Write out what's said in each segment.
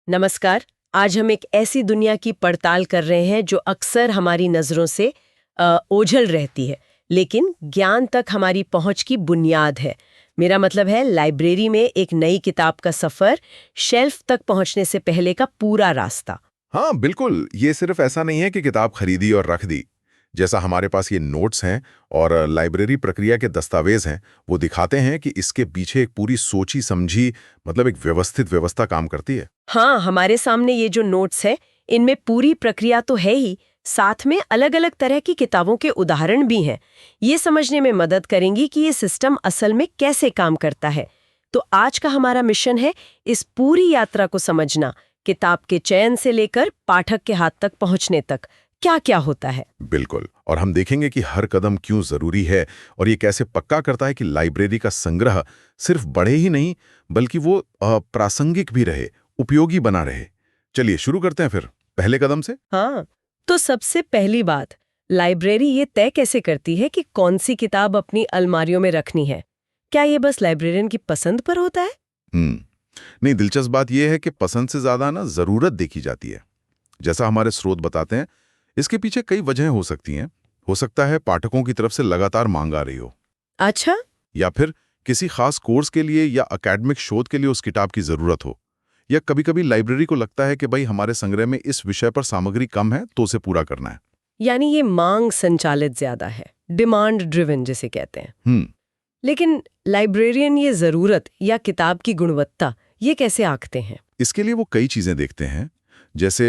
नमस्कार। आज हम एक ऐसी दुनिया की पड़ताल कर रहे हैं जो अक्सर हमारी नज़रों से ओझल रहती है, लेकिन ज्ञान तक हमारी पहुंच की बुनियाद है। मेरा मतलब है लाइब्रेरी में एक नई किताब का सफ़र, शेल्फ तक पहुंचने से पहले का पूरा रास्ता। हाँ बिल्कुल, ये सिर्फ ऐसा नहीं है कि किताब खरीदी और रख दी। जैसा हमारे पास ये नोट्स हैं और लाइब्रेरी प्रक्रिया के दस्तावेज हैं, वो दिखाते हैं कि इसके पीछे एक पूरी सोची समझी मतलब एक व्यवस्थित व्यवस्था काम करती है। हाँ, हमारे सामने ये जो नोट्स है, इनमें पूरी प्रक्रिया तो है ही, साथ में अलग अलग तरह की किताबों के उदाहरण भी हैं। ये समझने में मदद करेंगी कि ये सिस्टम असल में कैसे काम करता है। तो आज का हमारा मिशन है इस पूरी यात्रा को समझना, किताब के चयन से लेकर पाठक के हाथ तक पहुंचने तक क्या क्या होता है। बिल्कुल, और हम देखेंगे कि हर कदम क्यों जरूरी है और ये कैसे पक्का करता है कि लाइब्रेरी का संग्रह सिर्फ बढ़े ही नहीं बल्कि वो प्रासंगिक भी रहे, उपयोगी बना रहे। चलिए शुरू करते हैं फिर पहले कदम से। हाँ, तो सबसे पहली बात, लाइब्रेरी ये तय कैसे करती है कि कौन सी किताब अपनी अलमारियों में रखनी है? क्या ये बस लाइब्रेरियन की पसंद पर होता है? हम्म नहीं, दिलचस्प बात यह है कि पसंद से ज्यादा ना जरूरत देखी जाती है। जैसा हमारे स्रोत बताते हैं, इसके पीछे कई वजहें हो सकती हैं। हो सकता है पाठकों की तरफ से लगातार मांग आ रही हो, अच्छा। या फिर किसी खास कोर्स के लिए या एकेडमिक शोध के लिए उस किताब की जरूरत हो, या कभी-कभी लाइब्रेरी को लगता है कि भाई हमारे संग्रह में इस विषय पर सामग्री कम है तो उसे पूरा करना है। यानी ये मांग संचालित ज्यादा है, डिमांड ड्रिवन जिसे कहते हैं। हम्म लेकिन लाइब्रेरियन ये जरूरत या किताब की गुणवत्ता ये कैसे आंकते हैं? इसके लिए वो कई चीजें देखते हैं। जैसे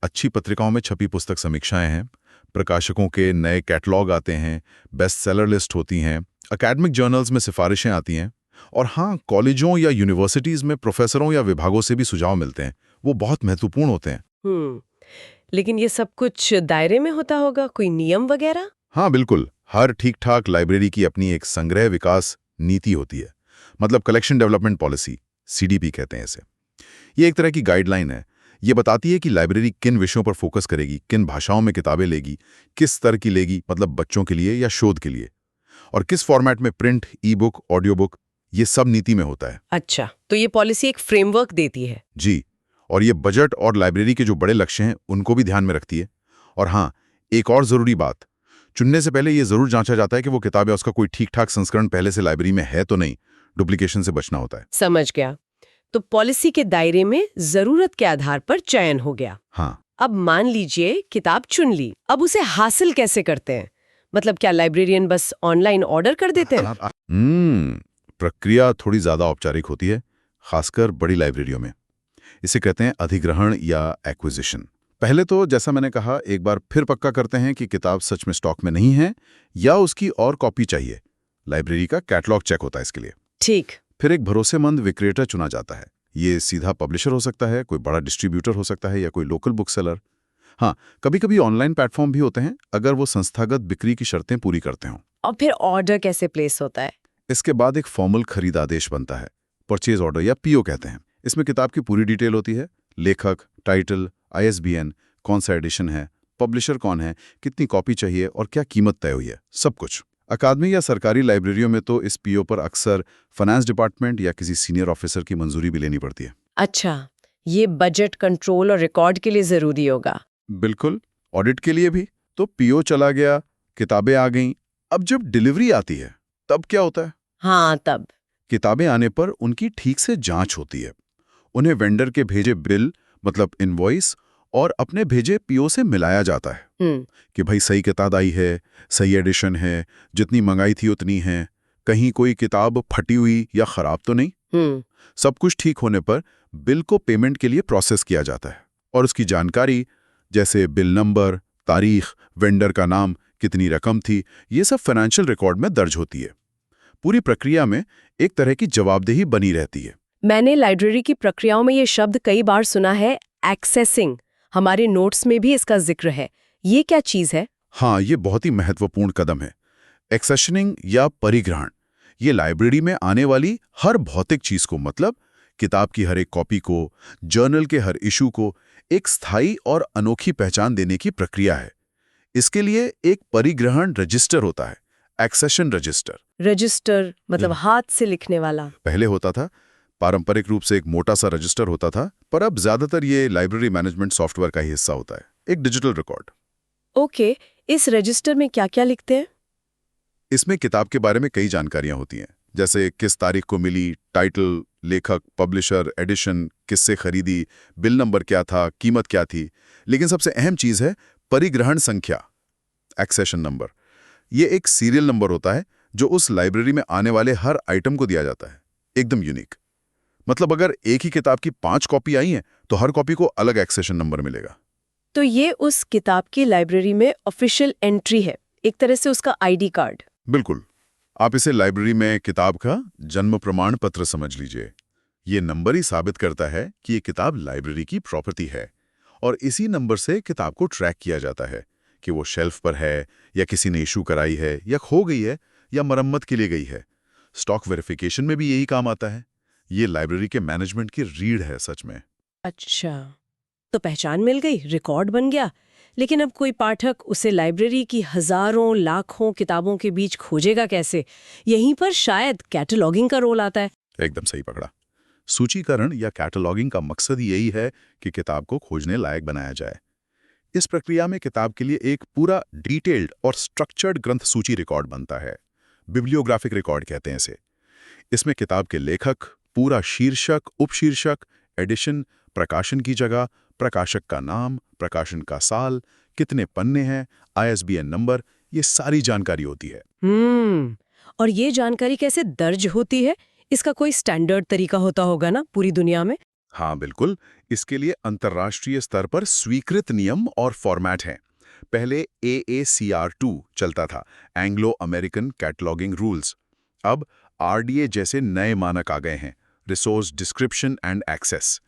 अच्छी पत्रिकाओं में छपी पुस्तक समीक्षाएं हैं, प्रकाशकों के नए कैटलॉग आते हैं, बेस्ट सेलर लिस्ट होती हैं, एकेडमिक जर्नल्स में सिफारिशें आती हैं, और हाँ, कॉलेजों या यूनिवर्सिटीज में प्रोफेसरों या विभागों से भी सुझाव मिलते हैं। वो बहुत महत्वपूर्ण होते हैं। हम्म। लेकिन ये सब कुछ दायरे में होता होगा, कोई नियम वगैरह? हाँ बिल्कुल, हर ठीक ठाक लाइब्रेरी की अपनी एक संग्रह विकास नीति होती है, मतलब कलेक्शन डेवलपमेंट पॉलिसी, सीडीपी कहते हैं इसे। ये एक तरह की गाइडलाइन है। ये बताती है कि लाइब्रेरी किन विषयों पर फोकस करेगी, किन भाषाओं में किताबें लेगी, किस स्तर की लेगी, मतलब बच्चों के लिए या शोध के लिए, और किस फॉर्मेट में, प्रिंट, ई बुक, ऑडियो बुक, ये सब नीति में होता है। अच्छा, तो ये पॉलिसी एक फ्रेमवर्क देती है। जी, और ये बजट और लाइब्रेरी के जो बड़े लक्ष्य हैं उनको भी ध्यान में रखती है। और हाँ, एक और जरूरी बात, चुनने से पहले ये जरूर जांचा जाता है कि वो किताब या उसका कोई ठीक ठाक संस्करण पहले से लाइब्रेरी में है तो नहीं। डुप्लीकेशन से बचना होता है। समझ गया। तो पॉलिसी के दायरे में जरूरत के आधार पर चयन हो गया। हाँ, अब मान लीजिए किताब चुन ली, अब उसे हासिल कैसे करते हैं? मतलब क्या लाइब्रेरियन बस ऑनलाइन ऑर्डर कर देते हैं? प्रक्रिया थोड़ी ज्यादा औपचारिक होती है, खासकर बड़ी लाइब्रेरियों में। इसे कहते हैं अधिग्रहण या एक्विजिशन। पहले तो जैसा मैंने कहा, एक बार फिर पक्का करते हैं कि किताब सच में स्टॉक में नहीं है या उसकी और कॉपी चाहिए। लाइब्रेरी का कैटलॉग चेक होता है इसके लिए। ठीक। फिर एक भरोसेमंद विक्रेता चुना जाता है। ये सीधा पब्लिशर हो सकता है, कोई बड़ा डिस्ट्रीब्यूटर हो सकता है, या कोई लोकल बुक सेलर। हाँ, कभी कभी ऑनलाइन प्लेटफॉर्म भी होते हैं अगर वो संस्थागत बिक्री की शर्तें पूरी करते हों। और फिर ऑर्डर कैसे प्लेस होता है? इसके बाद एक फॉर्मल खरीद आदेश बनता है, परचेज ऑर्डर या पीओ कहते हैं। इसमें किताब की पूरी डिटेल होती है, लेखक, टाइटल, आईएसबीएन, कौन सा एडिशन है, पब्लिशर कौन है, कितनी कॉपी चाहिए और क्या कीमत तय हुई है, सब कुछ। अकादमी या सरकारी लाइब्रेरियों में तो इस पीओ पर अक्सर फाइनेंस डिपार्टमेंट या किसी सीनियर ऑफिसर की मंजूरी भी लेनी पड़ती है। अच्छा, ये बजट कंट्रोल और रिकॉर्ड के लिए जरूरी होगा। बिल्कुल, ऑडिट के लिए भी। तो पीओ चला गया, किताबें आ गईं। अब जब डिलीवरी आती है तब क्या होता है? हाँ, तब किताबें आने पर उनकी ठीक से जांच होती है। उन्हें वेंडर के भेजे बिल, मतलब इनवॉइस, और अपने भेजे पीओ से मिलाया जाता है कि भाई सही किताब आई है, सही एडिशन है, जितनी मंगाई थी उतनी है, कहीं कोई किताब फटी हुई या खराब तो नहीं। सब कुछ ठीक होने पर बिल को पेमेंट के लिए प्रोसेस किया जाता है, और उसकी जानकारी जैसे बिल नंबर, तारीख, वेंडर का नाम, कितनी रकम थी, ये सब फाइनेंशियल रिकॉर्ड में दर्ज होती है। पूरी प्रक्रिया में एक तरह की जवाबदेही बनी रहती है। मैंने लाइब्रेरी की प्रक्रियाओं में ये शब्द कई बार सुना है, एक्सेसिंग। हमारे नोट्स में भी इसका जिक्र है। ये क्या चीज है? हाँ, ये बहुत ही महत्वपूर्ण कदम है। एक्सेशनिंग या परिग्रहण, ये लाइब्रेरी में आने वाली हर भौतिक चीज को, मतलब किताब की हर एक कॉपी को, जर्नल के हर इशू को, एक स्थायी और अनोखी पहचान देने की प्रक्रिया है। इसके लिए एक परिग्रहण रजिस्टर होता है, एक्सेशन रजिस्टर। रजिस्टर मतलब हाथ से लिखने वाला? पहले होता था, पारंपरिक रूप से एक मोटा सा रजिस्टर होता था, पर अब ज्यादातर ये लाइब्रेरी मैनेजमेंट सॉफ्टवेयर का ही हिस्सा होता है, एक डिजिटल रिकॉर्ड। ओके, इस रजिस्टर में क्या क्या लिखते हैं? इसमें किताब के बारे में कई जानकारियां होती हैं, जैसे किस तारीख को मिली, टाइटल, लेखक, पब्लिशर, एडिशन, किससे खरीदी, बिल नंबर क्या था, कीमत क्या थी। लेकिन सबसे अहम चीज है परिग्रहण संख्या, एक्सेशन नंबर। ये एक सीरियल नंबर होता है जो उस लाइब्रेरी में आने वाले हर आइटम को दिया जाता है, एकदम यूनिक। मतलब अगर एक ही किताब की 5 कॉपी आई हैं तो हर कॉपी को अलग एक्सेशन नंबर मिलेगा। तो ये उस किताब की लाइब्रेरी में ऑफिशियल एंट्री है, एक तरह से उसका आईडी कार्ड। बिल्कुल, आप इसे लाइब्रेरी में किताब का जन्म प्रमाण पत्र समझ लीजिए। ये नंबर ही साबित करता है कि ये किताब लाइब्रेरी की प्रॉपर्टी है, और इसी नंबर से किताब को ट्रैक किया जाता है कि वो शेल्फ पर है, या किसी ने इशू कराई है, या खो गई है, या मरम्मत के लिए गई है। स्टॉक वेरिफिकेशन में भी यही काम आता है। ये लाइब्रेरी के मैनेजमेंट की रीढ़ है सच में। अच्छा, तो पहचान मिल गई, रिकॉर्ड बन गया। लेकिन अब कोई पाठक उसे लाइब्रेरी की हजारों लाखों किताबों के बीच खोजेगा कैसे? यहीं पर शायद कैटलॉगिंग का रोल आता है। एकदम सही पकड़ा। सूचीकरण या कैटलॉगिंग का मकसद यही है कि किताब को खोजने लायक बनाया जाए। इस प्रक्रिया में किताब के लिए एक पूरा डिटेल्ड और स्ट्रक्चर्ड ग्रंथ सूची रिकॉर्ड बनता है। बिब्लियोग्राफिक रिकॉर्ड कहते हैं इसे। इसमें किताब के लेखक, पूरा शीर्षक, उपशीर्षक, एडिशन, प्रकाशन की जगह, प्रकाशक का नाम, प्रकाशन का साल, कितने पन्ने हैं, ISBN नंबर, ये सारी जानकारी होती है। और ये जानकारी कैसे दर्ज होती है? इसका कोई स्टैंडर्ड तरीका होता होगा ना पूरी दुनिया में? हाँ बिल्कुल, इसके लिए अंतर्राष्ट्रीय स्तर पर स्वीकृत नियम और फॉर्मेट हैं। पहले AACR2 चलता था, एंग्लो अमेरिकन कैटलॉगिंग रूल्स। अब RDA जैसे नए मानक आ गए हैं, रिसोर्स डिस्क्रिप्शन एंड एक्सेस।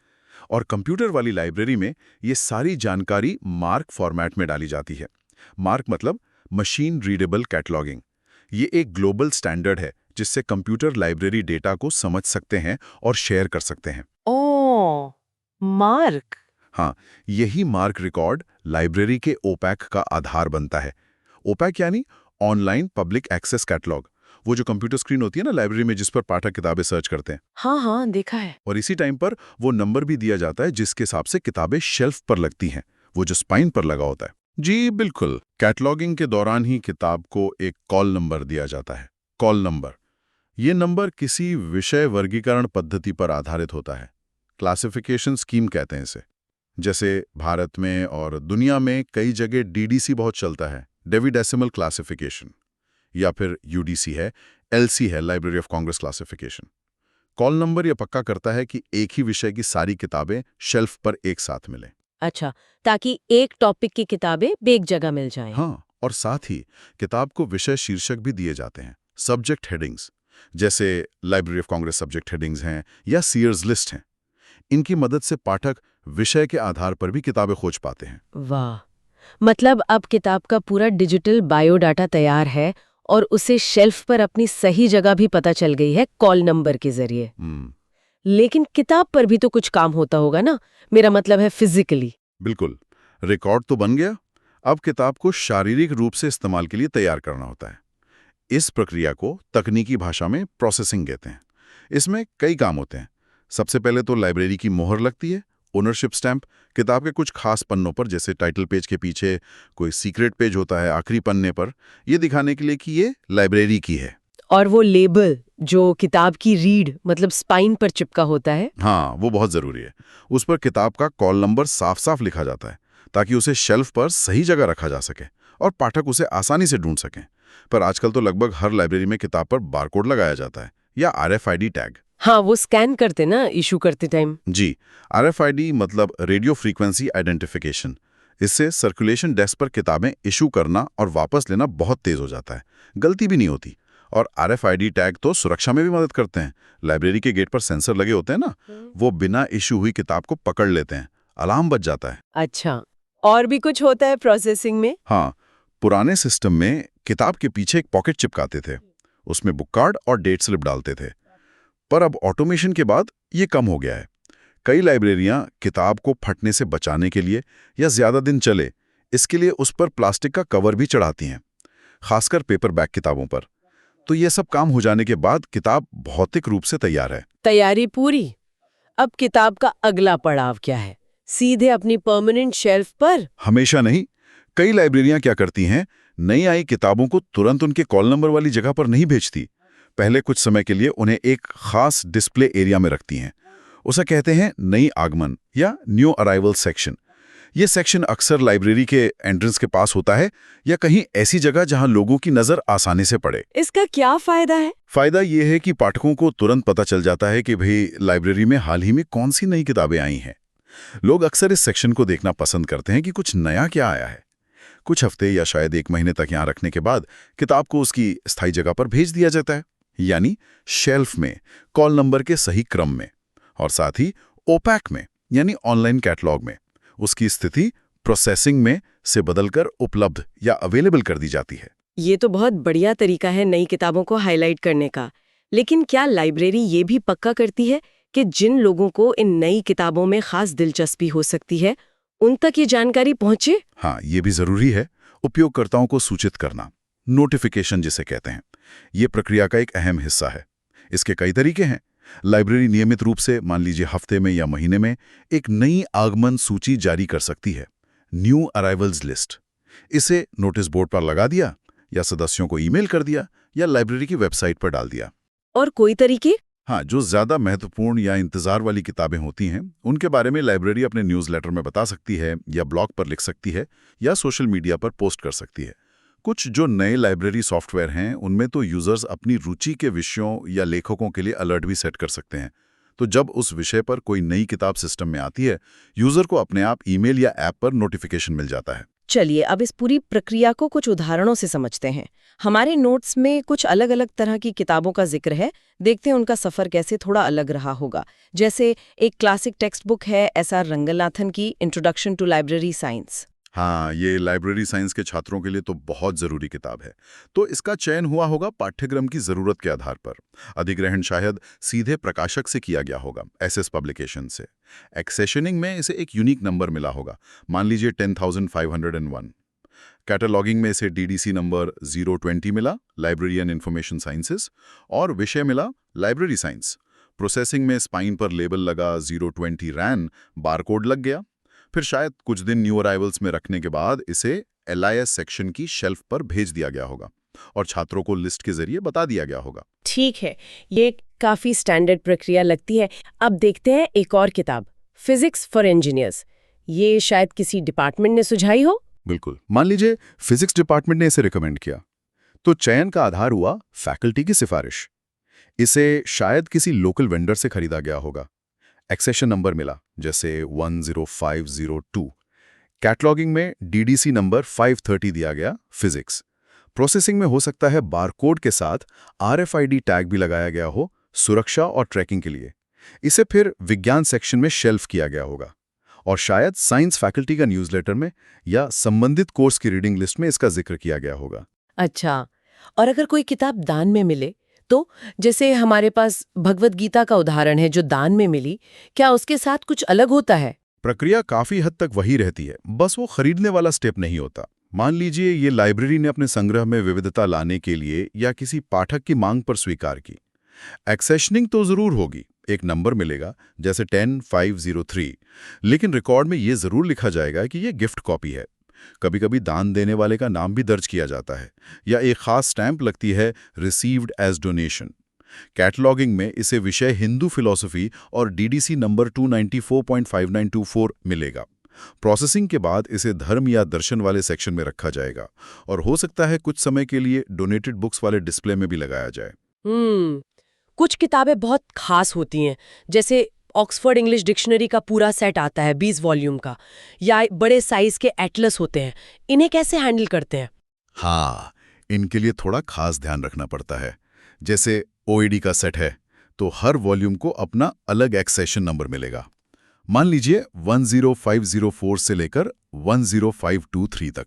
और कंप्यूटर वाली लाइब्रेरी में ये सारी जानकारी मार्क फॉर्मेट में डाली जाती है। मार्क मतलब मशीन रीडेबल कैटलॉगिंग। ये एक ग्लोबल स्टैंडर्ड है जिससे कंप्यूटर लाइब्रेरी डेटा को समझ सकते हैं और शेयर कर सकते हैं। ओह, मार्क। हाँ, यही मार्क रिकॉर्ड लाइब्रेरी के ओपैक का आधार बनता है। ओपैक यानी ऑनलाइन पब्लिक एक्सेस कैटलॉग, वो जो कंप्यूटर स्क्रीन होती है ना लाइब्रेरी में, जिस पर पाठक किताबें सर्च करते हैं। हाँ हाँ, देखा है। और इसी टाइम पर वो नंबर भी दिया जाता है जिसके हिसाब से किताबें शेल्फ पर लगती हैं, वो जो स्पाइन पर लगा होता है। जी बिल्कुल, कैटलॉगिंग के दौरान ही किताब को एक कॉल नंबर दिया जाता है। कॉल नंबर, ये नंबर किसी विषय वर्गीकरण पद्धति पर आधारित होता है। क्लासिफिकेशन स्कीम कहते हैं इसे। जैसे भारत में और दुनिया में कई जगह DDC बहुत चलता है, डेसिमल क्लासिफिकेशन, या फिर UDC है, LC है, library of Congress classification. Call number यह पक्का करता है कि एक ही विषय की सारी किताबें शेल्फ पर एक साथ मिलें। अच्छा, ताकि एक टॉपिक की किताबें बेक जगह मिल जाएं। हाँ, और साथ ही किताब को विषय शीर्षक भी दिए जाते हैं, सब्जेक्ट हेडिंग्स, जैसे library of Congress subject headings हैं या सीयर्स लिस्ट हैं। इनकी मदद से पाठक विषय के आधार पर भी किताबें खोज पाते हैं। वाह, मतलब अब किताब का पूरा डिजिटल बायोडाटा तैयार है और उसे शेल्फ पर अपनी सही जगह भी पता चल गई है कॉल नंबर के जरिए। लेकिन किताब पर भी तो कुछ काम होता होगा ना? मेरा मतलब है फिजिकली। बिल्कुल, रिकॉर्ड तो बन गया, अब किताब को शारीरिक रूप से इस्तेमाल के लिए तैयार करना होता है। इस प्रक्रिया को तकनीकी भाषा में प्रोसेसिंग कहते हैं। इसमें कई काम होते हैं। सबसे पहले तो लाइब्रेरी की मोहर लगती है, ओनरशिप स्टैंप। किताब के कुछ खास पन्नों पर, जैसे टाइटल पेज के पीछे कोई सीक्रेट पेज होता है आखिरी पन्ने पर, यह दिखाने के लिए कि ये लाइब्रेरी की है। और वो लेबल जो किताब की रीढ़ मतलब स्पाइन पर चिपका होता है, हाँ, वो बहुत जरूरी है। उस पर किताब का कॉल नंबर साफ साफ लिखा जाता है ताकि उसे शेल्फ पर सही जगह रखा जा सके और पाठक उसे आसानी से ढूंढ सकें। पर आजकल तो लगभग हर लाइब्रेरी में किताब पर बारकोड लगाया जाता है या RFID टैग। हाँ, वो स्कैन करते ना इशू करते टाइम। जी, RFID मतलब रेडियो फ्रीक्वेंसी आइडेंटिफिकेशन। इससे सर्कुलेशन डेस्क पर किताबें इशू करना और वापस लेना बहुत तेज हो जाता है, गलती भी नहीं होती। और RFID टैग तो सुरक्षा में भी मदद करते हैं। लाइब्रेरी के गेट पर सेंसर लगे होते हैं ना, वो बिना इशू हुई किताब को पकड़ लेते हैं, अलार्म बज जाता है। अच्छा, और भी कुछ होता है प्रोसेसिंग में? हाँ, पुराने सिस्टम में किताब के पीछे एक पॉकेट चिपकाते थे, उसमें बुक कार्ड और डेट स्लिप डालते थे। पर अब ऑटोमेशन के बाद ये कम हो गया है। कई लाइब्रेरियां किताब को फटने से बचाने के लिए या ज्यादा दिन चले, इसके लिए उस पर प्लास्टिक का कवर भी चढ़ाती हैं, खासकर पेपरबैक किताबों पर। तो ये सब काम हो जाने के बाद किताब भौतिक रूप से तैयार है। तैयारी पूरी। अब किताब का अगला पड़ाव क्या है? सीधे अपनी परमानेंट शेल्फ पर? हमेशा नहीं। कई लाइब्रेरियां क्या करती हैं, नई आई किताबों को तुरंत उनके कॉल नंबर वाली जगह पर नहीं भेजती। पहले कुछ समय के लिए उन्हें एक खास डिस्प्ले एरिया में रखती हैं। उसे कहते हैं नई आगमन या न्यू अराइवल सेक्शन। ये सेक्शन अक्सर लाइब्रेरी के एंट्रेंस के पास होता है या कहीं ऐसी जगह जहां लोगों की नजर आसानी से पड़े। इसका क्या फायदा है? फायदा ये है कि पाठकों को तुरंत पता चल जाता है कि भाई लाइब्रेरी में हाल ही में कौन सी नई किताबें आई हैं। लोग अक्सर इस सेक्शन को देखना पसंद करते हैं कि कुछ नया क्या आया है। कुछ हफ्ते या शायद 1 महीने तक यहाँ रखने के बाद किताब को उसकी स्थायी जगह पर भेज दिया जाता है, यानी शेल्फ में, कॉल नंबर के सही क्रम में, और साथ ही ओपैक में यानी ऑनलाइन कैटलॉग में उसकी स्थिति प्रोसेसिंग में से बदलकर उपलब्ध या अवेलेबल कर दी जाती है। ये तो बहुत बढ़िया तरीका है नई किताबों को हाईलाइट करने का। लेकिन क्या लाइब्रेरी ये भी पक्का करती है कि जिन लोगों को इन नई किताबों में खास दिलचस्पी हो सकती है, उन तक ये जानकारी पहुंचे? हाँ, ये भी जरूरी है। उपयोगकर्ताओं को सूचित करना, नोटिफिकेशन जिसे कहते हैं, ये प्रक्रिया का एक अहम हिस्सा है। इसके कई तरीके हैं। लाइब्रेरी नियमित रूप से, मान लीजिए हफ्ते में या महीने में, एक नई आगमन सूची जारी कर सकती है, न्यू अराइवल्स लिस्ट। इसे नोटिस बोर्ड पर लगा दिया या सदस्यों को ईमेल कर दिया या लाइब्रेरी की वेबसाइट पर डाल दिया। और कोई तरीके? हाँ, जो ज्यादा महत्वपूर्ण या इंतजार वाली किताबें होती हैं, उनके बारे में लाइब्रेरी अपने न्यूज़लेटर में बता सकती है या ब्लॉग पर लिख सकती है या सोशल मीडिया पर पोस्ट कर सकती है। कुछ जो नए लाइब्रेरी सॉफ्टवेयर हैं, उनमें तो यूजर्स अपनी रुचि के विषयों या लेखकों के लिए अलर्ट भी सेट कर सकते हैं। तो जब उस विषय पर कोई नई किताब सिस्टम में आती है, यूजर को अपने आप ईमेल या ऐप पर नोटिफिकेशन मिल जाता है। चलिए अब इस पूरी प्रक्रिया को कुछ उदाहरणों से समझते हैं। हमारे नोट्स में कुछ अलग अलग तरह की किताबों का जिक्र है, देखते हैं उनका सफर कैसे थोड़ा अलग रहा होगा। जैसे एक क्लासिक टेक्स्ट बुक है एसआर रंगनाथन की इंट्रोडक्शन टू लाइब्रेरी साइंस। हाँ, ये लाइब्रेरी साइंस के छात्रों के लिए तो बहुत ज़रूरी किताब है। तो इसका चयन हुआ होगा पाठ्यक्रम की ज़रूरत के आधार पर। अधिग्रहण शायद सीधे प्रकाशक से किया गया होगा, एसएस पब्लिकेशन से। एक्सेशनिंग में इसे एक यूनिक नंबर मिला होगा, मान लीजिए 10,501। कैटलॉगिंग में इसे डीडीसी नंबर 020 मिला, लाइब्रेरी एंड इंफॉर्मेशन साइंसेस, और विषय मिला लाइब्रेरी साइंस। प्रोसेसिंग में स्पाइन पर लेबल लगा 020 रैन, बारकोड लग गया। फिर शायद कुछ दिन न्यू अराइवल्स में रखने के बाद इसे LIS सेक्शन की शेल्फ पर भेज दिया गया होगा और छात्रों को लिस्ट के जरिए बता दिया गया होगा। ठीक है, ये काफी स्टैंडर्ड प्रक्रिया लगती है। अब देखते हैं एक और किताब, फिजिक्स फॉर इंजीनियर्स। ये शायद किसी डिपार्टमेंट ने सुझाई हो? बिल्कुल। मान लीजिए फिजिक्स डिपार्टमेंट ने इसे रिकमेंड किया, तो चयन का आधार हुआ फैकल्टी की सिफारिश। इसे शायद किसी लोकल वेंडर से खरीदा गया होगा। एक्सेशन नंबर मिला, जैसे 10502। कैटलॉगिंग में डीडीसी नंबर 530 दिया गया, फिजिक्स। प्रोसेसिंग में हो सकता है बारकोड के साथ RFID टैग भी लगाया गया हो, सुरक्षा और ट्रैकिंग के लिए। इसे फिर विज्ञान सेक्शन में शेल्फ किया गया होगा, और शायद साइंस फैकल्टी का न्यूज़लेटर में या संबंधित कोर्स की रीडिंग लिस्ट में इसका जिक्र किया गया होगा। अच्छा, और अगर कोई किताब दान में मिले तो, जैसे हमारे पास भगवद गीता का उदाहरण है जो दान में मिली, क्या उसके साथ कुछ अलग होता है? प्रक्रिया काफी हद तक वही रहती है, बस वो खरीदने वाला स्टेप नहीं होता। मान लीजिए ये लाइब्रेरी ने अपने संग्रह में विविधता लाने के लिए या किसी पाठक की मांग पर स्वीकार की। एक्सेशनिंग तो जरूर होगी, एक नंबर मिलेगा जैसे 10503, लेकिन रिकॉर्ड में ये जरूर लिखा जाएगा कि ये गिफ्ट कॉपी है। कभी कभी दान देने वाले का नाम भी दर्ज किया जाता है या एक खास स्टैंप लगती है, रिसीव्ड एज डोनेशन। कैटलॉगिंग में इसे विषय हिंदू फिलॉसफी और डीडीसी नंबर 294.5924 मिलेगा। प्रोसेसिंग के बाद इसे धर्म या दर्शन वाले सेक्शन में रखा जाएगा और हो सकता है कुछ समय के लिए डोनेटेड बुक्स वाले डिस्प्ले में भी लगाया जाए। कुछ किताबें बहुत खास होती हैं, जैसे ऑक्सफोर्ड इंग्लिश डिक्शनरी का पूरा सेट आता है 20 वॉल्यूम का, या बड़े साइज के एटलस होते हैं। इन्हें कैसे हैंडल करते हैं? हाँ, इनके लिए थोड़ा खास ध्यान रखना पड़ता है। जैसे OED का सेट है तो हर वॉल्यूम को अपना अलग एक्सेशन नंबर मिलेगा। मान लीजिए 10504 से लेकर 10523 तक।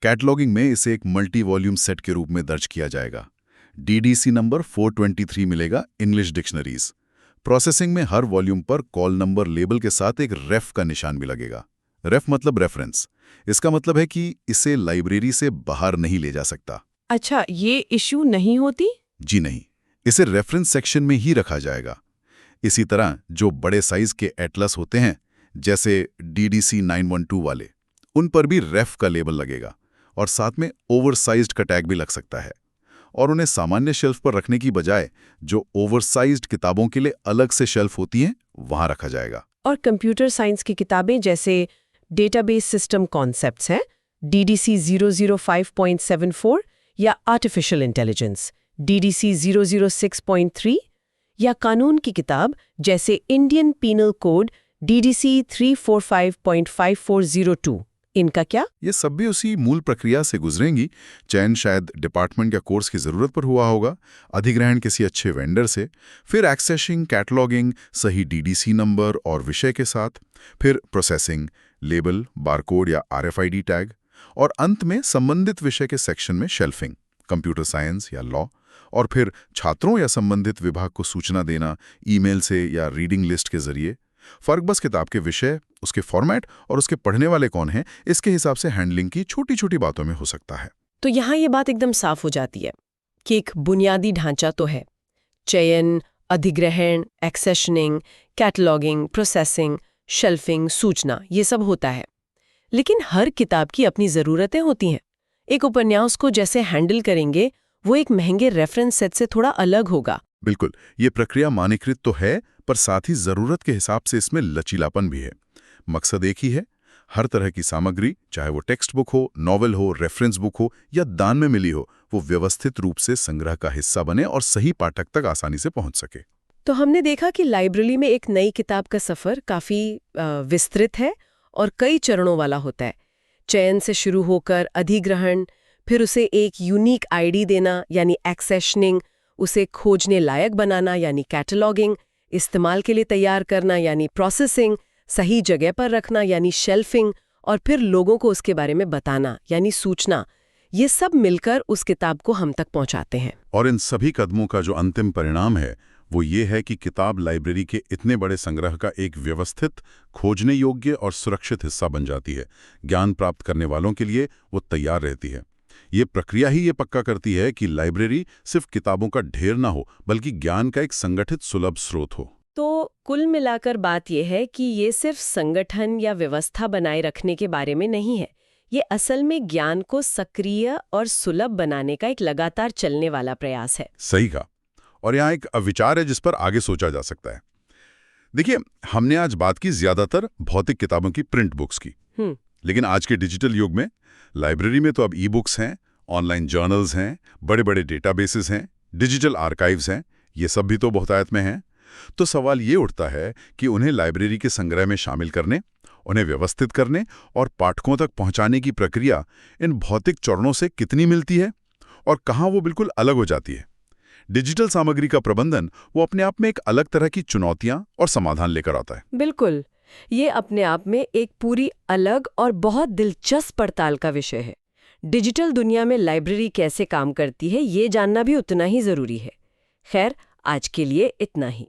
कैटलॉगिंग में इसे एक मल्टी वॉल्यूम सेट के रूप में दर्ज किया जाएगा। डीडीसी नंबर 423 मिलेगा इंग्लिश डिक्शनरीज। प्रोसेसिंग में हर वॉल्यूम पर कॉल नंबर लेबल के साथ एक रेफ का निशान भी लगेगा। रेफ मतलब रेफरेंस। इसका मतलब है कि इसे लाइब्रेरी से बाहर नहीं ले जा सकता। अच्छा, ये इश्यू नहीं होती? जी नहीं, इसे रेफरेंस सेक्शन में ही रखा जाएगा। इसी तरह जो बड़े साइज के एटलस होते हैं, जैसे DDC 912 वाले, उन पर भी रेफ का लेबल लगेगा और साथ में ओवरसाइज्ड का टैग भी लग सकता है। और उन्हें सामान्य शेल्फ पर रखने की बजाय जो ओवरसाइज्ड किताबों के लिए अलग से शेल्फ होती हैं, वहां रखा जाएगा। और कंप्यूटर साइंस की किताबें जैसे डेटाबेस सिस्टम कॉन्सेप्ट्स हैं, DDC 005.74 या आर्टिफिशियल इंटेलिजेंस DDC 006.3, या कानून की किताब जैसे इंडियन पीनल कोड DDC 345.5402, इनका क्या? ये सब भी उसी मूल प्रक्रिया से गुजरेंगी। चयन शायद डिपार्टमेंट या कोर्स की जरूरत पर हुआ होगा, अधिग्रहण किसी अच्छे वेंडर से, फिर एक्सेसिंग, कैटलॉगिंग, सही DDC नंबर और विषय के साथ, फिर प्रोसेसिंग, लेबल, बारकोड या RFID टैग, और अंत में संबंधित विषय के सेक्शन में शेल्फिंग, कंप्यूटर साइंस या लॉ, और फिर छात्रों या संबंधित विभाग को सूचना देना ईमेल से या रीडिंग लिस्ट के जरिए। फर्क बस किताब के विषय, उसके फॉर्मेट और उसके पढ़ने वाले कौन हैं, इसके हिसाब से हैंडलिंग की छोटी-छोटी बातों में हो सकता है। तो यहाँ ये बात एकदम साफ हो जाती है कि एक बुनियादी ढांचा तो है। चयन, अधिग्रहण, एक्सेशनिंग, कैटलॉगिंग, प्रोसेसिंग, शेल्फिंग, सूचना, ये सब होता है। लेकिन हर किताब की अपनी ज़रूरतें होती हैं। एक उपन्यास को जैसे हैंडल करेंगे, वो एक महंगे रेफरेंस सेट से थोड़ा अलग होगा। बिल्कुल, ये प्रक्रिया मानकीकृत तो है, पर साथ ही जरूरत के हिसाब से इसमें लचीलापन भी है। मकसद एक ही है, हर तरह की सामग्री, चाहे वो टेक्स्ट बुक हो, नॉवेल हो, रेफरेंस बुक हो या दान में मिली हो, वो व्यवस्थित रूप से संग्रह का हिस्सा बने और सही पाठक तक आसानी से पहुंच सके। तो हमने देखा कि लाइब्रेरी में एक नई किताब का सफ़र काफ़ी विस्तृत है और कई चरणों वाला होता है। चयन से शुरू होकर अधिग्रहण, फिर उसे एक यूनिक ID देना यानी एक्सेशनिंग, उसे खोजने लायक बनाना यानी कैटलॉगिंग, इस्तेमाल के लिए तैयार करना यानी प्रोसेसिंग, सही जगह पर रखना यानी शेल्फिंग, और फिर लोगों को उसके बारे में बताना यानी सूचना। ये सब मिलकर उस किताब को हम तक पहुंचाते हैं। और इन सभी कदमों का जो अंतिम परिणाम है वो ये है कि किताब लाइब्रेरी के इतने बड़े संग्रह का एक व्यवस्थित, खोजने योग्य और सुरक्षित हिस्सा बन जाती है। ज्ञान प्राप्त करने वालों के लिए वो तैयार रहती है। ये प्रक्रिया ही ये पक्का करती है कि लाइब्रेरी सिर्फ किताबों का ढेर ना हो, बल्कि ज्ञान का एक संगठित सुलभ स्रोत हो। तो कुल मिलाकर बात यह है कि ये सिर्फ संगठन या व्यवस्था बनाए रखने के बारे में नहीं है। ये असल में ज्ञान को सक्रिय और सुलभ बनाने का एक लगातार चलने वाला प्रयास है। सही कहा। और यहाँ एक विचार है जिस पर आगे सोचा जा सकता है। देखिए, हमने आज बात की ज्यादातर भौतिक किताबों की, प्रिंट बुक्स की, लेकिन आज के डिजिटल युग में लाइब्रेरी में तो अब ई-बुक्स हैं, ऑनलाइन जर्नल्स हैं, बड़े बड़े डेटाबेसेस हैं, डिजिटल आर्काइव्स हैं, ये सब भी तो बहुतायत में हैं। तो सवाल ये उठता है कि उन्हें लाइब्रेरी के संग्रह में शामिल करने, उन्हें व्यवस्थित करने और पाठकों तक पहुंचाने की प्रक्रिया इन भौतिक चरणों से कितनी मिलती है और कहाँ वो बिल्कुल अलग हो जाती है। डिजिटल सामग्री का प्रबंधन वो अपने आप में एक अलग तरह की चुनौतियां और समाधान लेकर आता है। बिल्कुल, ये अपने आप में एक पूरी अलग और बहुत दिलचस्प पड़ताल का विषय है। डिजिटल दुनिया में लाइब्रेरी कैसे काम करती है, ये जानना भी उतना ही जरूरी है। खैर, आज के लिए इतना ही।